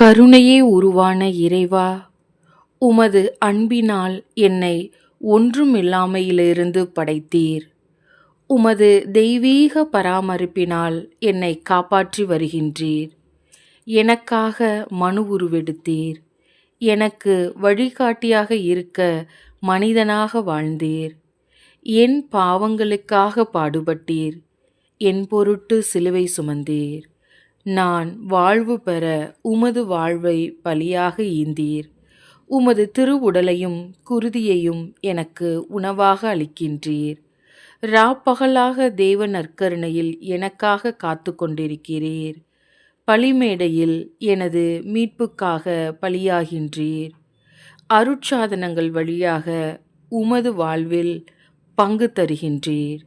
கருணையே உருவான இறைவா, உமது அன்பினால் என்னை ஒன்றுமில்லாமையிலிருந்து படைத்தீர். உமது தெய்வீக பராமரிப்பினால் என்னை காப்பாற்றி வருகின்றீர். எனக்காக மனு உருவெடுத்தீர். எனக்கு வழிகாட்டியாக இருக்க மனிதனாக வாழ்ந்தீர். என் பாவங்களுக்காக பாடுபட்டீர். என் பொருட்டு சிலுவை சுமந்தீர். நான் வாழ்வு பெற உமது வாழ்வை பலியாக ஈந்தீர். உமது திருவுடலையும் குருதியையும் எனக்கு உணவாக அளிக்கின்றீர். ராப்பகலாக தேவ நற்கருணையில் எனக்காக காத்து கொண்டிருக்கிறீர். பலிமேடையில் எனது மீட்புக்காக பலியாகின்றீர். அருட்சாதனங்கள் வழியாக உமது வாழ்வில் பங்கு தருகின்றீர்.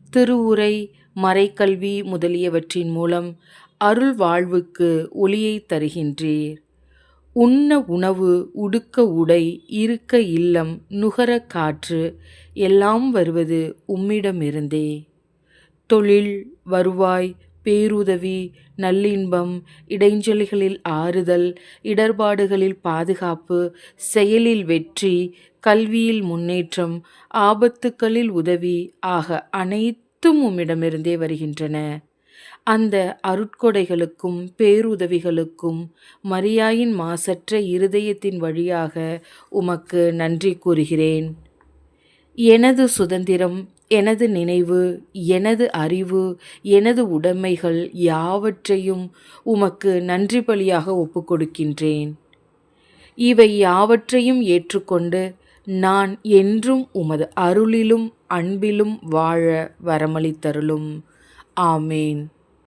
திருவுரை, மறைக்கல்வி முதலியவற்றின் மூலம் அருள் வாழ்வுக்கு ஒளியை தருகின்றீர். உண்ண உணவு, உடுக்க உடை, இருக்க இல்லம், நுகர காற்று எல்லாம் வருவது உம்மிடமிருந்தே. தொழில், வருவாய், பேருதவி, நல்லின்பம், இடைஞ்சல்களில் ஆறுதல், இடர்பாடுகளில் பாதுகாப்பு, செயலில் வெற்றி, கல்வியில் முன்னேற்றம், ஆபத்துக்களில் உதவி ஆக அனைத்தும் உம்மிடமிருந்தே வருகின்றன. அந்த அருட்கொடைகளுக்கும் பேருதவிகளுக்கும் மரியாயின் மாசற்ற இருதயத்தின் வழியாக உமக்கு நன்றி கூறுகிறேன். எனது சுதந்திரம், எனது நினைவு, எனது அறிவு, எனது உடைமைகள் யாவற்றையும் உமக்கு நன்றி பலியாக ஒப்புக்கொடுக்கின்றேன். இவை யாவற்றையும் ஏற்றுக்கொண்டு நான் என்றும் உமது அருளிலும் அன்பிலும் வாழ வரமளித்தருளும். ஆமேன்.